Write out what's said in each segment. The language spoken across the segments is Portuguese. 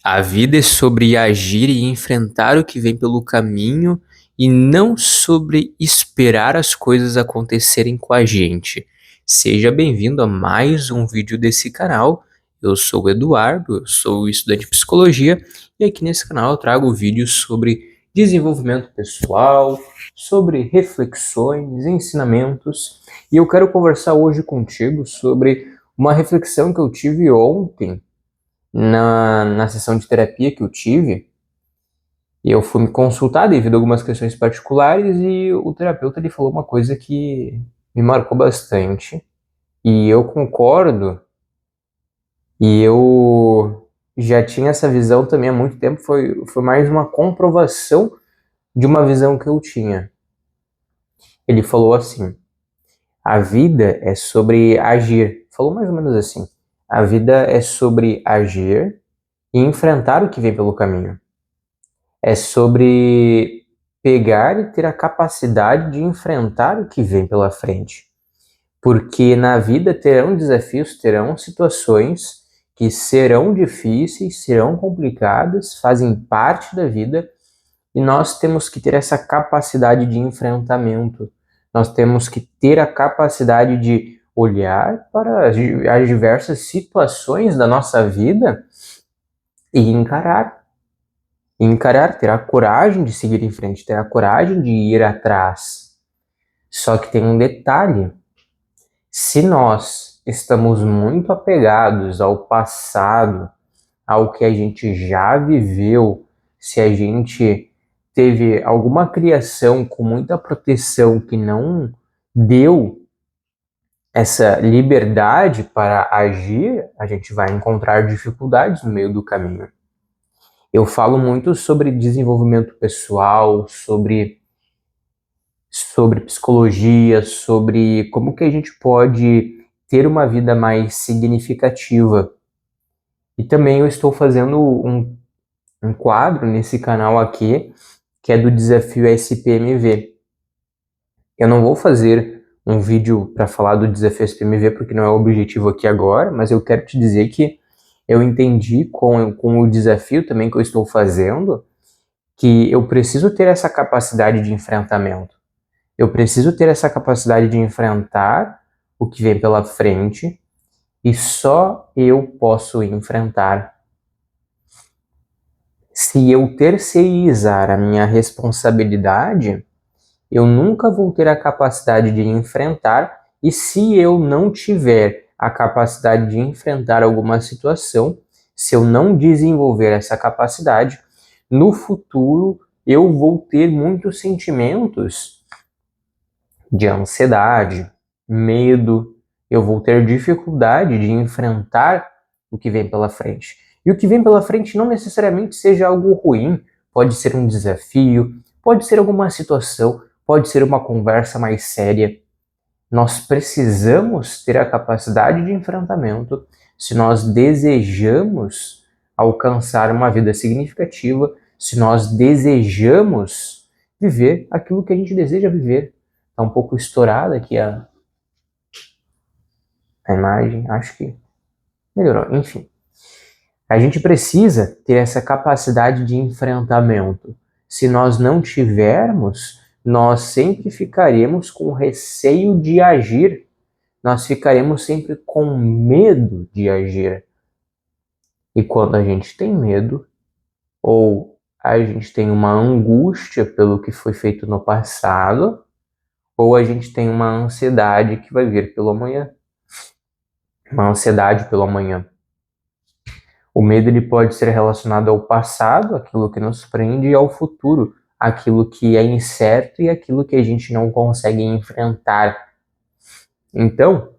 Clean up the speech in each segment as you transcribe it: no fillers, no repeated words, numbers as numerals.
A vida é sobre agir e enfrentar o que vem pelo caminho e não sobre esperar as coisas acontecerem com a gente. Seja bem-vindo a mais um vídeo desse canal. Eu sou o Eduardo, eu sou estudante de psicologia e aqui nesse canal eu trago vídeos sobre desenvolvimento pessoal, sobre reflexões, ensinamentos, e eu quero conversar hoje contigo sobre uma reflexão que eu tive ontem na sessão de terapia que eu tive. Eu fui me consultar devido a algumas questões particulares e o terapeuta ele falou uma coisa que me marcou bastante e eu concordo, e eu já tinha essa visão também há muito tempo. Foi mais uma comprovação de uma visão que eu tinha. Ele falou assim: a vida é sobre agir. Falou mais ou menos assim: a vida é sobre agir e enfrentar o que vem pelo caminho. É sobre pegar e ter a capacidade de enfrentar o que vem pela frente. Porque na vida terão desafios, terão situações que serão difíceis, serão complicadas, fazem parte da vida, e nós temos que ter essa capacidade de enfrentamento. Nós temos que ter a capacidade de olhar para as diversas situações da nossa vida e encarar, ter a coragem de seguir em frente, ter a coragem de ir atrás. Só que tem um detalhe: se nós estamos muito apegados ao passado, ao que a gente já viveu, se a gente teve alguma criação com muita proteção que não deu essa liberdade para agir, a gente vai encontrar dificuldades no meio do caminho. Eu falo muito sobre desenvolvimento pessoal, sobre psicologia, sobre como que a gente pode ter uma vida mais significativa. E também eu estou fazendo um quadro nesse canal aqui, que é do desafio SPMV. Eu não vou fazer um vídeo para falar do desafio SPMV, porque não é o objetivo aqui agora, mas eu quero te dizer que eu entendi com o desafio também que eu estou fazendo, que eu preciso ter essa capacidade de enfrentamento. Eu preciso ter essa capacidade de enfrentar o que vem pela frente, e só eu posso enfrentar. Se eu terceirizar a minha responsabilidade, eu nunca vou ter a capacidade de enfrentar, e se eu não tiver a capacidade de enfrentar alguma situação, se eu não desenvolver essa capacidade, no futuro eu vou ter muitos sentimentos de ansiedade, medo, eu vou ter dificuldade de enfrentar o que vem pela frente. E o que vem pela frente não necessariamente seja algo ruim, pode ser um desafio, pode ser alguma situação, pode ser uma conversa mais séria. Nós precisamos ter a capacidade de enfrentamento se nós desejamos alcançar uma vida significativa, se nós desejamos viver aquilo que a gente deseja viver. Tá um pouco estourada aqui a imagem, acho que melhorou. Enfim, a gente precisa ter essa capacidade de enfrentamento. Se nós não tivermos, nós sempre ficaremos com receio de agir, nós ficaremos sempre com medo de agir. E quando a gente tem medo, ou a gente tem uma angústia pelo que foi feito no passado, ou a gente tem uma ansiedade que vai vir pelo amanhã. Uma ansiedade pelo amanhã. O medo ele pode ser relacionado ao passado, aquilo que nos prende, e ao futuro, aquilo que é incerto e aquilo que a gente não consegue enfrentar. Então,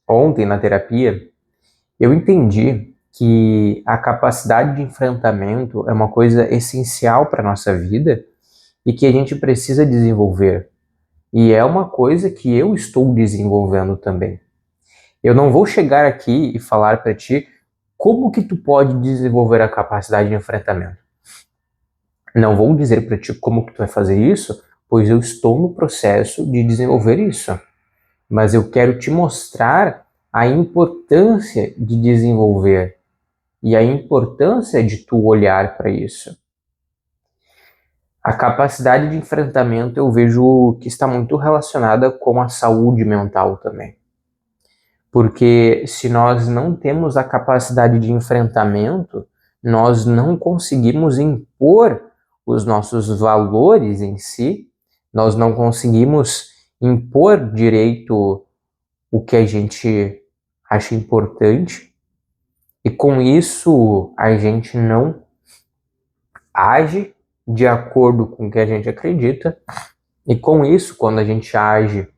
ontem na terapia, eu entendi que a capacidade de enfrentamento é uma coisa essencial para a nossa vida e que a gente precisa desenvolver. E é uma coisa que eu estou desenvolvendo também. Eu não vou chegar aqui e falar para ti como que tu pode desenvolver a capacidade de enfrentamento. Não vou dizer para ti como que tu vai fazer isso, pois eu estou no processo de desenvolver isso. Mas eu quero te mostrar a importância de desenvolver. e a importância de tu olhar para isso. A capacidade de enfrentamento eu vejo que está muito relacionada com a saúde mental também. Porque se nós não temos a capacidade de enfrentamento, nós não conseguimos impor os nossos valores em si, nós não conseguimos impor direito o que a gente acha importante, e com isso a gente não age de acordo com o que a gente acredita, e com isso, quando a gente age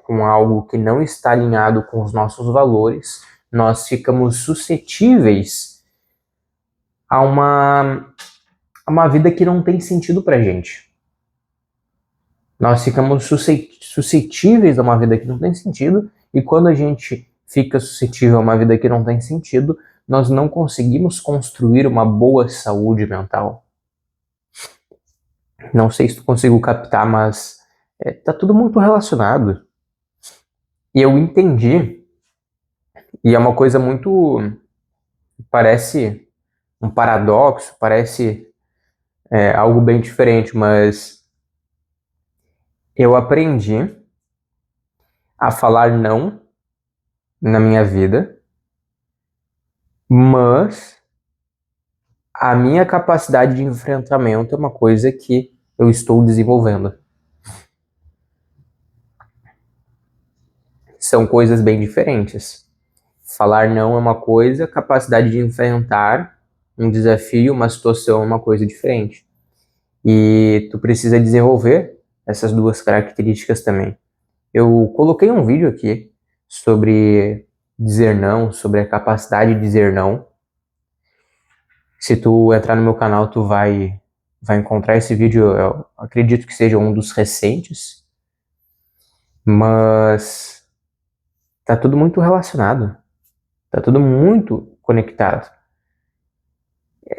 com algo que não está alinhado com os nossos valores, nós ficamos suscetíveis a uma vida que não tem sentido pra gente. Nós ficamos suscetíveis a uma vida que não tem sentido, e quando a gente fica suscetível a uma vida que não tem sentido, nós não conseguimos construir uma boa saúde mental. Não sei se tu conseguiu captar, mas tá tudo muito relacionado. E eu entendi, e é uma coisa muito, parece um paradoxo, parece algo bem diferente, mas eu aprendi a falar não na minha vida, mas a minha capacidade de enfrentamento é uma coisa que eu estou desenvolvendo. São coisas bem diferentes. Falar não é uma coisa, capacidade de enfrentar um desafio, uma situação é uma coisa diferente. E tu precisa desenvolver essas duas características também. Eu coloquei um vídeo aqui sobre dizer não, sobre a capacidade de dizer não. Se tu entrar no meu canal, tu vai encontrar esse vídeo. Eu acredito que seja um dos recentes, mas tá tudo muito relacionado, tá tudo muito conectado.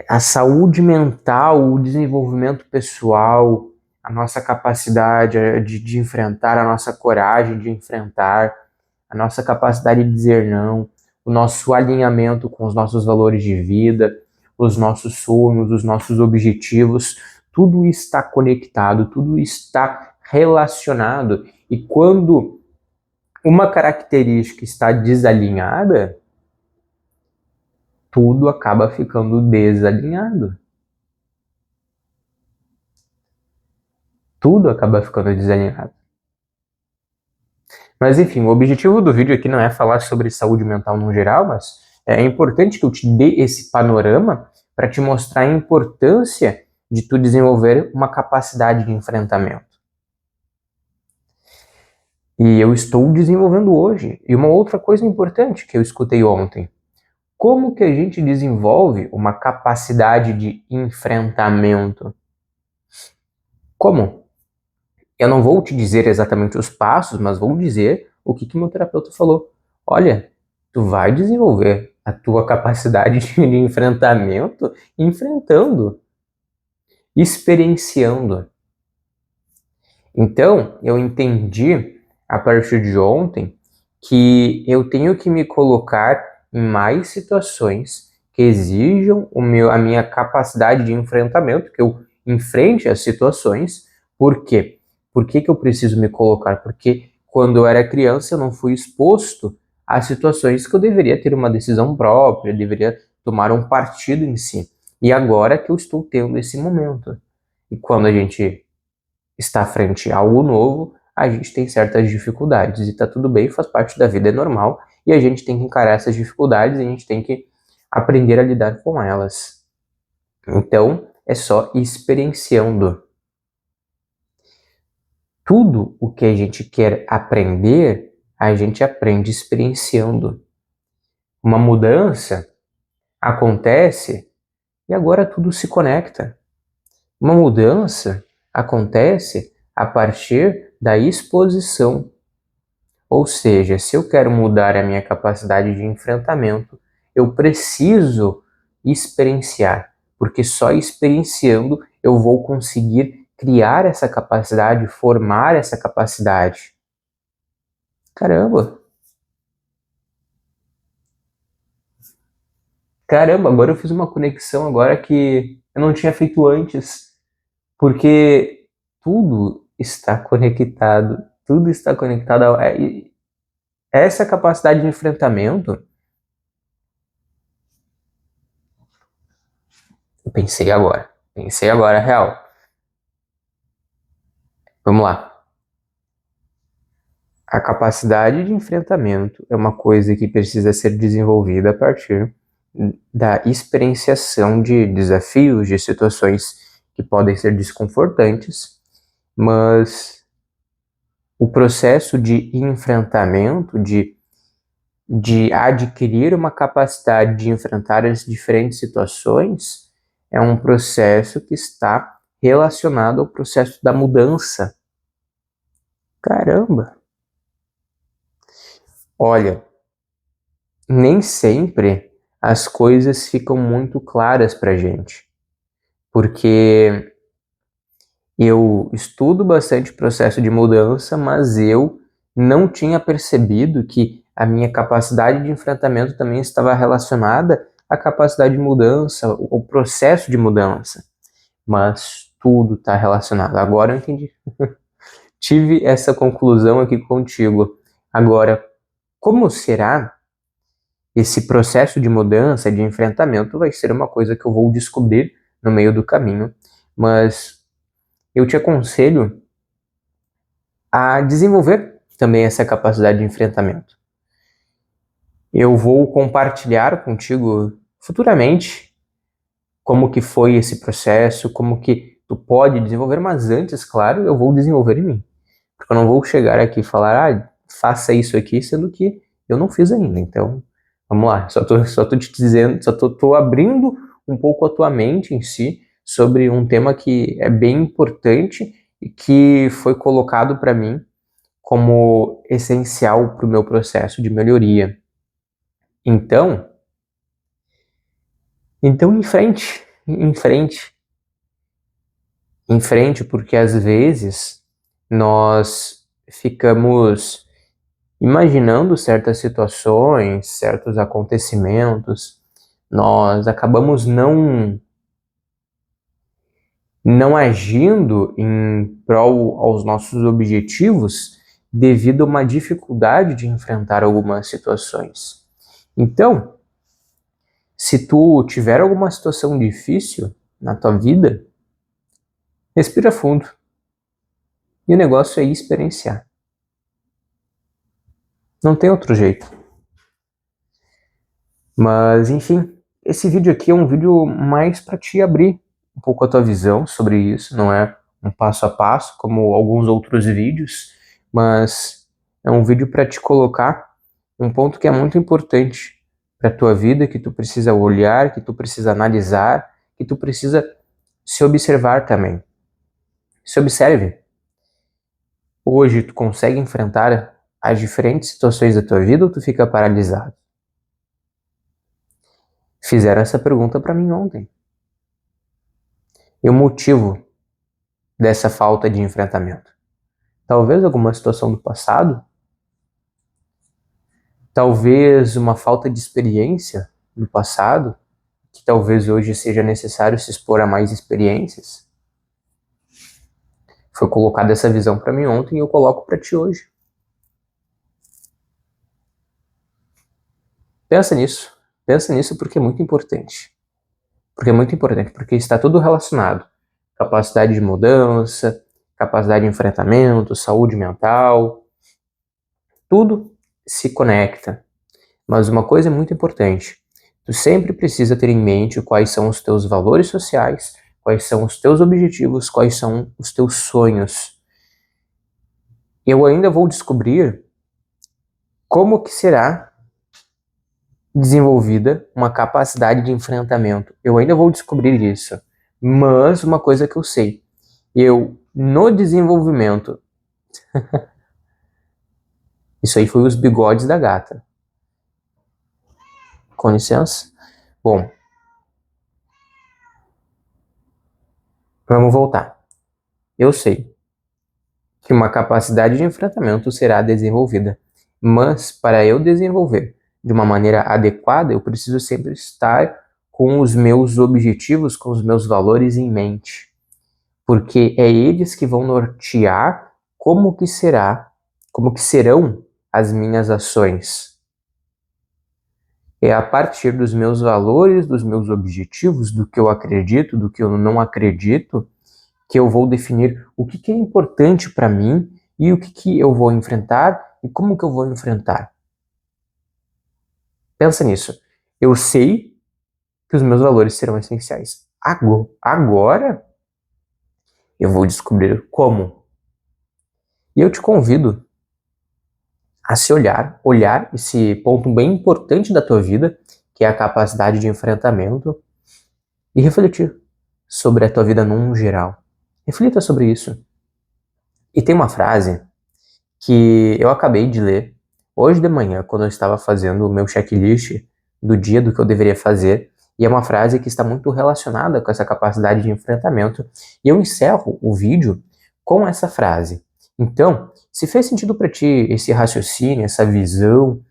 A saúde mental, o desenvolvimento pessoal, a nossa capacidade de enfrentar, a nossa coragem de enfrentar, a nossa capacidade de dizer não, o nosso alinhamento com os nossos valores de vida, os nossos sonhos, os nossos objetivos, tudo está conectado, tudo está relacionado. E quando uma característica está desalinhada, tudo acaba ficando desalinhado. Tudo acaba ficando desalinhado. Mas enfim, o objetivo do vídeo aqui não é falar sobre saúde mental no geral, mas é importante que eu te dê esse panorama para te mostrar a importância de tu desenvolver uma capacidade de enfrentamento. E eu estou desenvolvendo hoje. E uma outra coisa importante que eu escutei ontem: como que a gente desenvolve uma capacidade de enfrentamento? Como? Eu não vou te dizer exatamente os passos, mas vou dizer o que meu terapeuta falou. Olha, tu vai desenvolver a tua capacidade de enfrentamento enfrentando, experienciando. Então, eu entendi a partir de ontem que eu tenho que me colocar em mais situações que exijam a minha capacidade de enfrentamento, que eu enfrente as situações. Por quê? Por que eu preciso me colocar? Porque quando eu era criança eu não fui exposto a situações que eu deveria ter uma decisão própria, deveria tomar um partido em si. E agora que eu estou tendo esse momento. E quando a gente está frente a algo novo, a gente tem certas dificuldades e tá tudo bem, faz parte da vida, é normal, e a gente tem que encarar essas dificuldades e a gente tem que aprender a lidar com elas. Então, é só experienciando. Tudo o que a gente quer aprender, a gente aprende experienciando. Uma mudança acontece e agora tudo se conecta. Uma mudança acontece a partir da exposição. Ou seja, se eu quero mudar a minha capacidade de enfrentamento, eu preciso experienciar, porque só experienciando eu vou conseguir criar essa capacidade, formar essa capacidade. Caramba! Caramba, agora eu fiz uma conexão agora que eu não tinha feito antes, porque tudo está conectado, tudo está conectado. E essa capacidade de enfrentamento, eu pensei agora, real. Vamos lá. A capacidade de enfrentamento é uma coisa que precisa ser desenvolvida a partir da experienciação de desafios, de situações que podem ser desconfortantes, mas o processo de enfrentamento, de adquirir uma capacidade de enfrentar as diferentes situações, é um processo que está relacionado ao processo da mudança. Caramba! Olha, nem sempre as coisas ficam muito claras pra gente, porque eu estudo bastante processo de mudança, mas eu não tinha percebido que a minha capacidade de enfrentamento também estava relacionada à capacidade de mudança, ao processo de mudança. Mas tudo está relacionado. Agora eu entendi. Tive essa conclusão aqui contigo. Agora, como será esse processo de mudança, de enfrentamento, vai ser uma coisa que eu vou descobrir no meio do caminho, mas eu te aconselho a desenvolver também essa capacidade de enfrentamento. Eu vou compartilhar contigo futuramente como que foi esse processo, como que tu pode desenvolver, mas antes, claro, eu vou desenvolver em mim. Porque eu não vou chegar aqui e falar, faça isso aqui, sendo que eu não fiz ainda. Então, vamos lá. Só tô te dizendo, tô abrindo um pouco a tua mente em si sobre um tema que é bem importante e que foi colocado para mim como essencial para o meu processo de melhoria. Então em frente, porque às vezes nós ficamos imaginando certas situações, certos acontecimentos, nós acabamos não agindo em prol aos nossos objetivos devido a uma dificuldade de enfrentar algumas situações. Então, se tu tiver alguma situação difícil na tua vida, respira fundo. E o negócio é experienciar. Não tem outro jeito. Mas, enfim, esse vídeo aqui é um vídeo mais para te abrir um pouco a tua visão sobre isso. Não é um passo a passo como alguns outros vídeos, mas é um vídeo para te colocar um ponto que é muito importante para a tua vida, que tu precisa olhar, que tu precisa analisar, que tu precisa se observar também. Se observe. Hoje tu consegue enfrentar as diferentes situações da tua vida ou tu fica paralisado? Fizeram essa pergunta para mim ontem. E o motivo dessa falta de enfrentamento? Talvez alguma situação do passado? Talvez uma falta de experiência no passado? Que talvez hoje seja necessário se expor a mais experiências? Foi colocada essa visão para mim ontem e eu coloco para ti hoje. Pensa nisso porque é muito importante. Porque está tudo relacionado. Capacidade de mudança, capacidade de enfrentamento, saúde mental, tudo se conecta. Mas uma coisa é muito importante. Tu sempre precisa ter em mente quais são os teus valores sociais, quais são os teus objetivos, quais são os teus sonhos. Eu ainda vou descobrir como que será desenvolvida uma capacidade de enfrentamento. Eu ainda vou descobrir isso. Mas uma coisa que eu sei, no desenvolvimento, isso aí foi os bigodes da gata. Com licença. Bom, vamos voltar. Eu sei que uma capacidade de enfrentamento será desenvolvida, mas para eu desenvolver de uma maneira adequada, eu preciso sempre estar com os meus objetivos, com os meus valores em mente, porque é eles que vão nortear como que serão as minhas ações. É a partir dos meus valores, dos meus objetivos, do que eu acredito, do que eu não acredito, que eu vou definir o que é importante para mim e o que eu vou enfrentar e como que eu vou enfrentar. Pensa nisso. Eu sei que os meus valores serão essenciais. Agora eu vou descobrir como. E eu te convido a se olhar esse ponto bem importante da tua vida, que é a capacidade de enfrentamento, e refletir sobre a tua vida num geral. Reflita sobre isso. E tem uma frase que eu acabei de ler hoje de manhã, quando eu estava fazendo o meu checklist do dia do que eu deveria fazer, e é uma frase que está muito relacionada com essa capacidade de enfrentamento, e eu encerro o vídeo com essa frase. Então, se fez sentido para ti esse raciocínio, essa visão,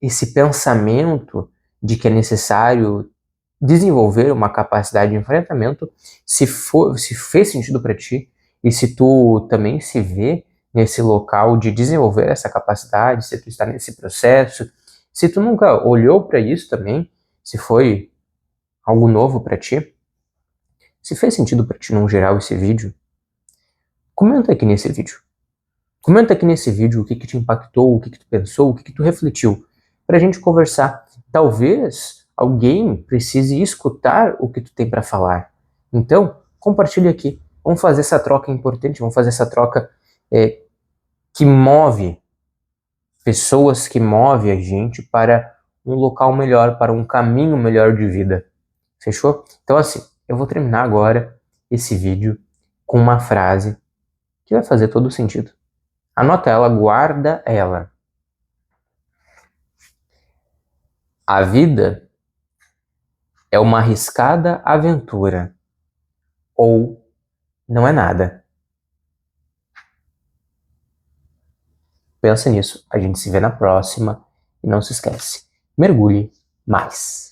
esse pensamento de que é necessário desenvolver uma capacidade de enfrentamento, se fez sentido para ti, e se tu também se vê nesse local de desenvolver essa capacidade, se tu está nesse processo, se tu nunca olhou para isso também, se foi algo novo para ti, se fez sentido para ti num geral esse vídeo, comenta aqui nesse vídeo. Comenta aqui nesse vídeo o que te impactou, o que tu pensou, o que tu refletiu, para a gente conversar. Talvez alguém precise escutar o que tu tem para falar. Então, compartilha aqui. Vamos fazer essa troca importante, vamos fazer essa troca que move pessoas, que move a gente para um local melhor, para um caminho melhor de vida. Fechou? Então assim, eu vou terminar agora esse vídeo com uma frase que vai fazer todo sentido. Anota ela, guarda ela. A vida é uma arriscada aventura, ou não é nada. Pensa nisso, a gente se vê na próxima e não se esquece, mergulhe mais.